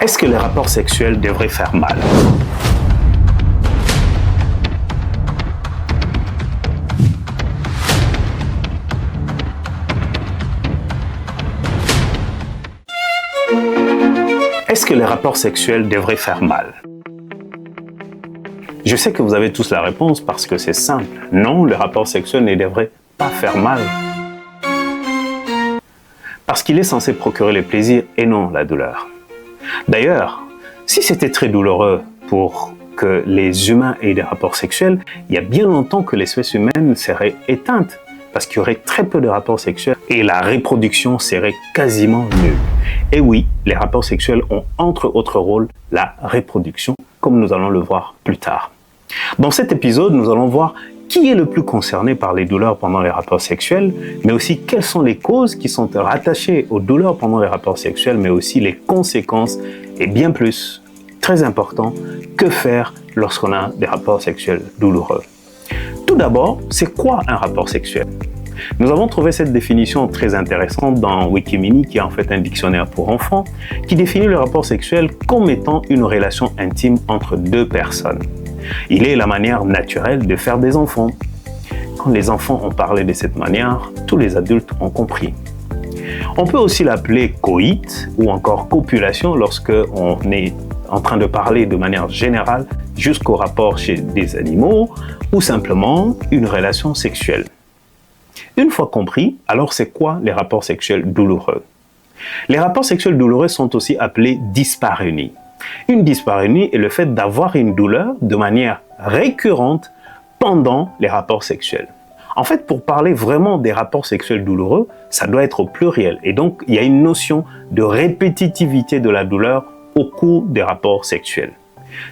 Est-ce que les rapports sexuels devraient faire mal? Est-ce que les rapports sexuels devraient faire mal? Je sais que vous avez tous la réponse parce que c'est simple. Non, les rapports sexuels ne devraient pas faire mal. Parce qu'il est censé procurer le plaisir et non la douleur. D'ailleurs, si c'était très douloureux pour que les humains aient des rapports sexuels, il y a bien longtemps que l'espèce humaine serait éteinte parce qu'il y aurait très peu de rapports sexuels et la reproduction serait quasiment nulle. Et oui, les rapports sexuels ont entre autres rôles la reproduction, comme nous allons le voir plus tard. Dans cet épisode, nous allons voir qui est le plus concerné par les douleurs pendant les rapports sexuels, mais aussi quelles sont les causes qui sont rattachées aux douleurs pendant les rapports sexuels, mais aussi les conséquences et bien plus, très important, que faire lorsqu'on a des rapports sexuels douloureux. Tout d'abord, c'est quoi un rapport sexuel? Nous avons trouvé cette définition très intéressante dans Wikimini, qui est en fait un dictionnaire pour enfants, qui définit le rapport sexuel comme étant une relation intime entre deux personnes. Il est la manière naturelle de faire des enfants. Quand les enfants ont parlé de cette manière, tous les adultes ont compris. On peut aussi l'appeler coït ou encore copulation lorsque on est en train de parler de manière générale jusqu'au rapport chez des animaux ou simplement une relation sexuelle. Une fois compris, alors c'est quoi les rapports sexuels douloureux? Les rapports sexuels douloureux sont aussi appelés dyspareunies. Une dyspareunie est le fait d'avoir une douleur de manière récurrente pendant les rapports sexuels. En fait, pour parler vraiment des rapports sexuels douloureux, ça doit être au pluriel. Et donc, il y a une notion de répétitivité de la douleur au cours des rapports sexuels.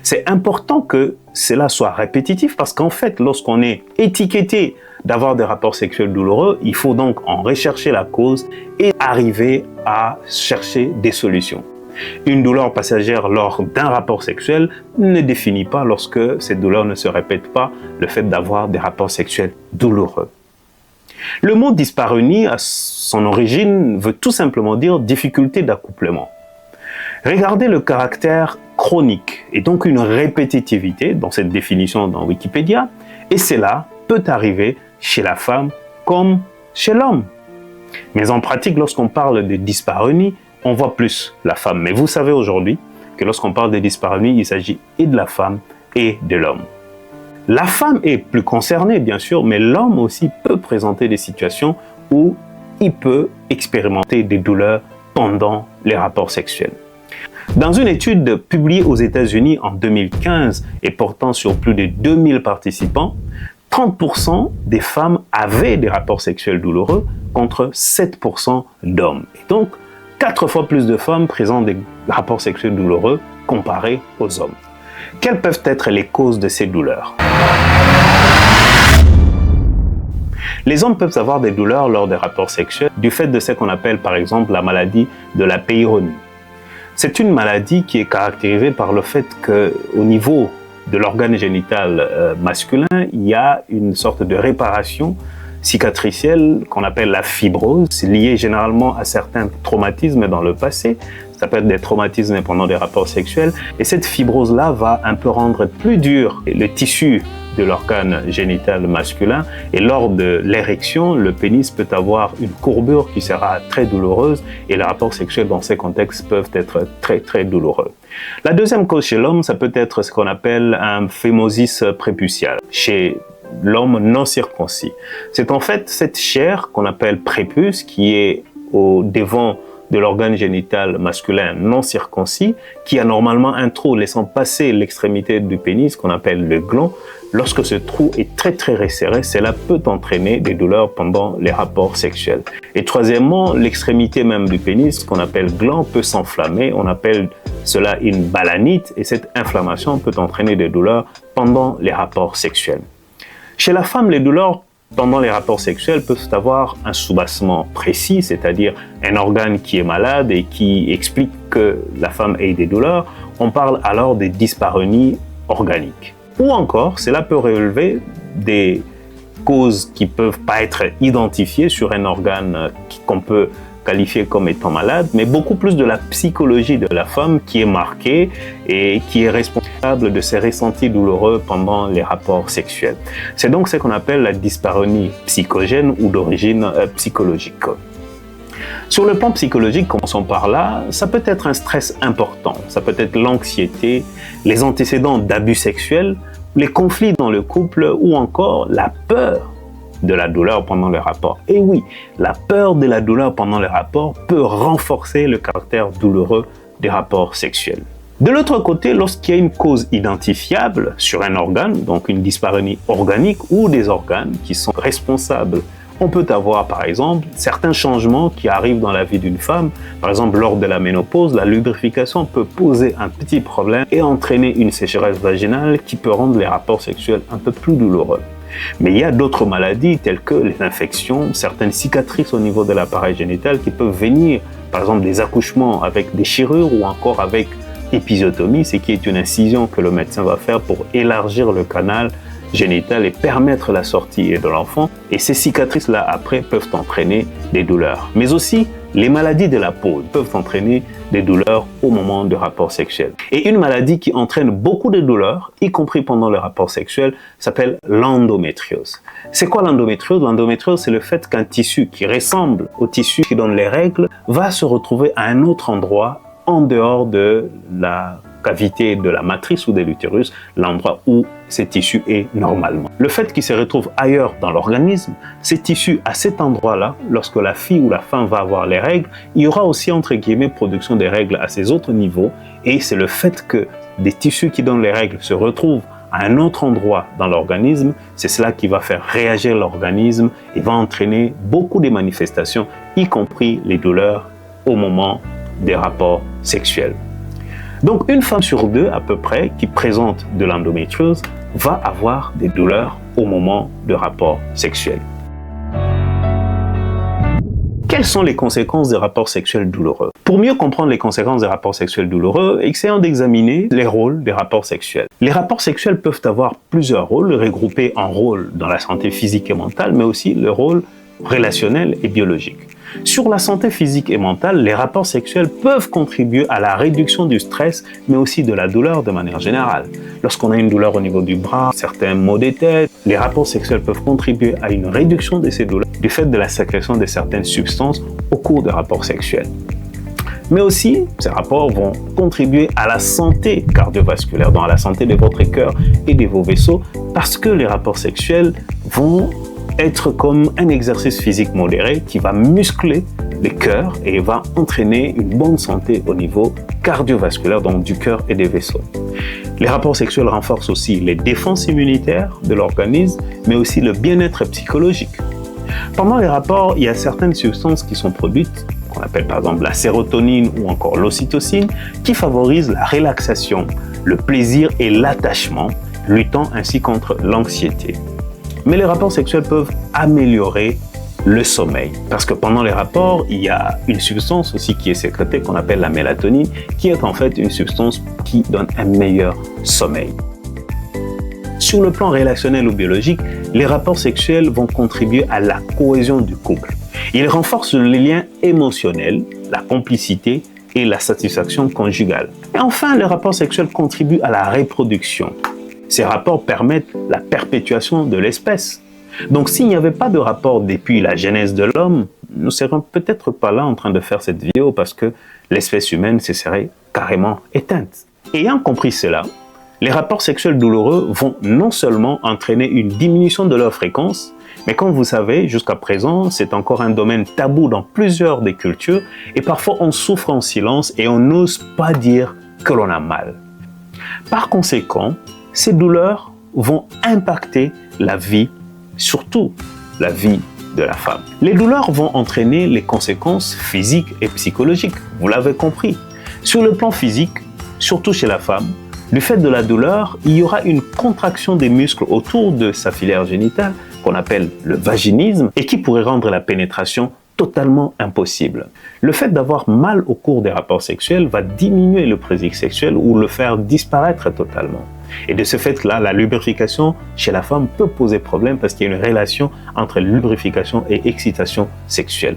C'est important que cela soit répétitif parce qu'en fait, lorsqu'on est étiqueté d'avoir des rapports sexuels douloureux, il faut donc en rechercher la cause et arriver à chercher des solutions. Une douleur passagère lors d'un rapport sexuel ne définit pas, lorsque cette douleur ne se répète pas, le fait d'avoir des rapports sexuels douloureux. Le mot dyspareunie, à son origine, veut tout simplement dire difficulté d'accouplement. Regardez le caractère chronique et donc une répétitivité dans cette définition dans Wikipédia, et cela peut arriver chez la femme comme chez l'homme. Mais en pratique, lorsqu'on parle de dyspareunie, on voit plus la femme. Mais vous savez aujourd'hui que lorsqu'on parle de dyspareunie, il s'agit et de la femme et de l'homme. La femme est plus concernée, bien sûr, mais l'homme aussi peut présenter des situations où il peut expérimenter des douleurs pendant les rapports sexuels. Dans une étude publiée aux États-Unis en 2015 et portant sur plus de 2000 participants, 30% des femmes avaient des rapports sexuels douloureux contre 7% d'hommes. Et donc, 4 fois plus de femmes présentent des rapports sexuels douloureux comparés aux hommes. Quelles peuvent être les causes de ces douleurs? Les hommes peuvent avoir des douleurs lors des rapports sexuels du fait de ce qu'on appelle par exemple la maladie de la peyronie. C'est une maladie qui est caractérisée par le fait qu'au niveau de l'organe génital masculin, il y a une sorte de réparation cicatricielle qu'on appelle la fibrose, liée généralement à certains traumatismes dans le passé. Ça peut être des traumatismes pendant des rapports sexuels. Et cette fibrose-là va un peu rendre plus dur le tissu de l'organe génital masculin. Et lors de l'érection, le pénis peut avoir une courbure qui sera très douloureuse. Et les rapports sexuels dans ces contextes peuvent être très, très douloureux. La deuxième cause chez l'homme, ça peut être ce qu'on appelle un phémosis prépucial. Chez l'homme non circoncis. C'est en fait cette chair qu'on appelle prépuce qui est au devant de l'organe génital masculin non circoncis, qui a normalement un trou laissant passer l'extrémité du pénis qu'on appelle le gland. Lorsque ce trou est très très resserré, cela peut entraîner des douleurs pendant les rapports sexuels. Et troisièmement, l'extrémité même du pénis qu'on appelle gland peut s'enflammer. On appelle cela une balanite et cette inflammation peut entraîner des douleurs pendant les rapports sexuels. Chez la femme, les douleurs pendant les rapports sexuels peuvent avoir un soubassement précis, c'est-à-dire un organe qui est malade et qui explique que la femme ait des douleurs. On parle alors des dyspareunies organiques. Ou encore, cela peut relever des causes qui ne peuvent pas être identifiées sur un organe qu'on peut qualifié comme étant malade, mais beaucoup plus de la psychologie de la femme qui est marquée et qui est responsable de ses ressentis douloureux pendant les rapports sexuels. C'est donc ce qu'on appelle la dyspareunie psychogène ou d'origine psychologique. Sur le plan psychologique, commençons par là, ça peut être un stress important, ça peut être l'anxiété, les antécédents d'abus sexuels, les conflits dans le couple ou encore la peur de la douleur pendant le rapport. Et oui, la peur de la douleur pendant le rapport peut renforcer le caractère douloureux des rapports sexuels. De l'autre côté, lorsqu'il y a une cause identifiable sur un organe, donc une dyspareunie organique ou des organes qui sont responsables, on peut avoir par exemple certains changements qui arrivent dans la vie d'une femme. Par exemple, lors de la ménopause, la lubrification peut poser un petit problème et entraîner une sécheresse vaginale qui peut rendre les rapports sexuels un peu plus douloureux. Mais il y a d'autres maladies telles que les infections, certaines cicatrices au niveau de l'appareil génital qui peuvent venir, par exemple des accouchements avec des chirures ou encore avec épisiotomie, ce qui est une incision que le médecin va faire pour élargir le canal génital et permettre la sortie de l'enfant. Et ces cicatrices-là, après, peuvent entraîner des douleurs. Mais aussi, les maladies de la peau peuvent entraîner des douleurs au moment du rapport sexuel. Et une maladie qui entraîne beaucoup de douleurs, y compris pendant le rapport sexuel, s'appelle l'endométriose. C'est quoi l'endométriose? L'endométriose, c'est le fait qu'un tissu qui ressemble au tissu qui donne les règles va se retrouver à un autre endroit en dehors de la cavité de la matrice ou de l'utérus, l'endroit où ce tissu est normalement. Le fait qu'il se retrouve ailleurs dans l'organisme, ces tissus à cet endroit-là, lorsque la fille ou la femme va avoir les règles, il y aura aussi entre guillemets production des règles à ces autres niveaux, et c'est le fait que des tissus qui donnent les règles se retrouvent à un autre endroit dans l'organisme, c'est cela qui va faire réagir l'organisme et va entraîner beaucoup de manifestations, y compris les douleurs au moment des rapports sexuels. Donc, une femme sur deux, à peu près, qui présente de l'endométriose, va avoir des douleurs au moment de rapports sexuels. Quelles sont les conséquences des rapports sexuels douloureux? Pour mieux comprendre les conséquences des rapports sexuels douloureux, essayons d'examiner les rôles des rapports sexuels. Les rapports sexuels peuvent avoir plusieurs rôles, regroupés en rôles dans la santé physique et mentale, mais aussi le rôle relationnel et biologique. Sur la santé physique et mentale, les rapports sexuels peuvent contribuer à la réduction du stress, mais aussi de la douleur de manière générale. Lorsqu'on a une douleur au niveau du bras, certains maux de tête, les rapports sexuels peuvent contribuer à une réduction de ces douleurs du fait de la sécrétion de certaines substances au cours des rapports sexuels. Mais aussi, ces rapports vont contribuer à la santé cardiovasculaire, donc à la santé de votre cœur et de vos vaisseaux, parce que les rapports sexuels vont être comme un exercice physique modéré qui va muscler le cœur et va entraîner une bonne santé au niveau cardiovasculaire, donc du cœur et des vaisseaux. Les rapports sexuels renforcent aussi les défenses immunitaires de l'organisme, mais aussi le bien-être psychologique. Pendant les rapports, il y a certaines substances qui sont produites, qu'on appelle par exemple la sérotonine ou encore l'ocytocine, qui favorisent la relaxation, le plaisir et l'attachement, luttant ainsi contre l'anxiété. Mais les rapports sexuels peuvent améliorer le sommeil. Parce que pendant les rapports, il y a une substance aussi qui est sécrétée qu'on appelle la mélatonine, qui est en fait une substance qui donne un meilleur sommeil. Sur le plan relationnel ou biologique, les rapports sexuels vont contribuer à la cohésion du couple. Ils renforcent les liens émotionnels, la complicité et la satisfaction conjugale. Et enfin, les rapports sexuels contribuent à la reproduction. Ces rapports permettent la perpétuation de l'espèce. Donc, s'il n'y avait pas de rapport depuis la genèse de l'homme, nous ne serions peut-être pas là en train de faire cette vidéo parce que l'espèce humaine se serait carrément éteinte. Ayant compris cela, les rapports sexuels douloureux vont non seulement entraîner une diminution de leur fréquence, mais comme vous savez, jusqu'à présent, c'est encore un domaine tabou dans plusieurs des cultures et parfois on souffre en silence et on n'ose pas dire que l'on a mal. Par conséquent, ces douleurs vont impacter la vie, surtout la vie de la femme. Les douleurs vont entraîner les conséquences physiques et psychologiques, vous l'avez compris. Sur le plan physique, surtout chez la femme, du fait de la douleur, il y aura une contraction des muscles autour de sa filière génitale, qu'on appelle le vaginisme, et qui pourrait rendre la pénétration totalement impossible. Le fait d'avoir mal au cours des rapports sexuels va diminuer le plaisir sexuel ou le faire disparaître totalement. Et de ce fait-là, la lubrification chez la femme peut poser problème parce qu'il y a une relation entre lubrification et excitation sexuelle.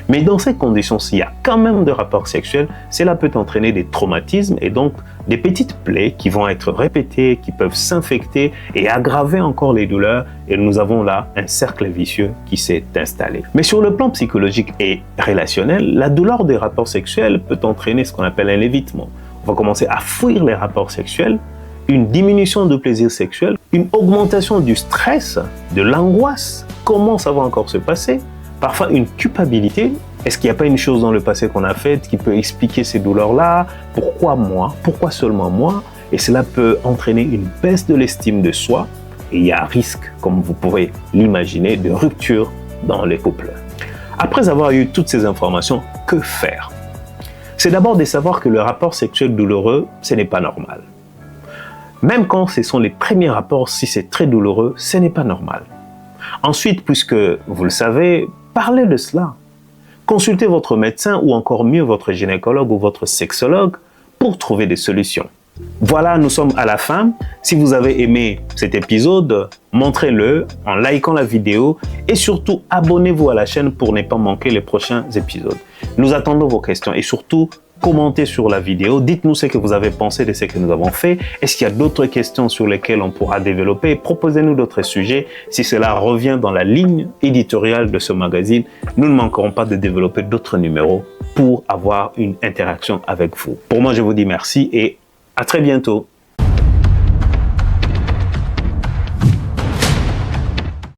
Mais dans ces conditions, s'il y a quand même de rapports sexuels, cela peut entraîner des traumatismes et donc des petites plaies qui vont être répétées, qui peuvent s'infecter et aggraver encore les douleurs. Et nous avons là un cercle vicieux qui s'est installé. Mais sur le plan psychologique et relationnel, la douleur des rapports sexuels peut entraîner ce qu'on appelle un évitement. On va commencer à fuir les rapports sexuels, une diminution du plaisir sexuel, une augmentation du stress, de l'angoisse. Comment ça va encore se passer? Parfois une culpabilité. Est-ce qu'il n'y a pas une chose dans le passé qu'on a faite qui peut expliquer ces douleurs-là? Pourquoi moi? Pourquoi seulement moi? Et cela peut entraîner une baisse de l'estime de soi. Et il y a un risque, comme vous pouvez l'imaginer, de rupture dans les couples. Après avoir eu toutes ces informations, que faire? C'est d'abord de savoir que le rapport sexuel douloureux, ce n'est pas normal. Même quand ce sont les premiers rapports, si c'est très douloureux, ce n'est pas normal. Ensuite, puisque vous le savez, parlez de cela. Consultez votre médecin ou encore mieux votre gynécologue ou votre sexologue pour trouver des solutions. Voilà, nous sommes à la fin. Si vous avez aimé cet épisode, montrez-le en likant la vidéo et surtout abonnez-vous à la chaîne pour ne pas manquer les prochains épisodes. Nous attendons vos questions et surtout commentez sur la vidéo. Dites-nous ce que vous avez pensé de ce que nous avons fait. Est-ce qu'il y a d'autres questions sur lesquelles on pourra développer? Proposez-nous d'autres sujets. Si cela revient dans la ligne éditoriale de ce magazine, nous ne manquerons pas de développer d'autres numéros pour avoir une interaction avec vous. Pour moi, je vous dis merci et à très bientôt.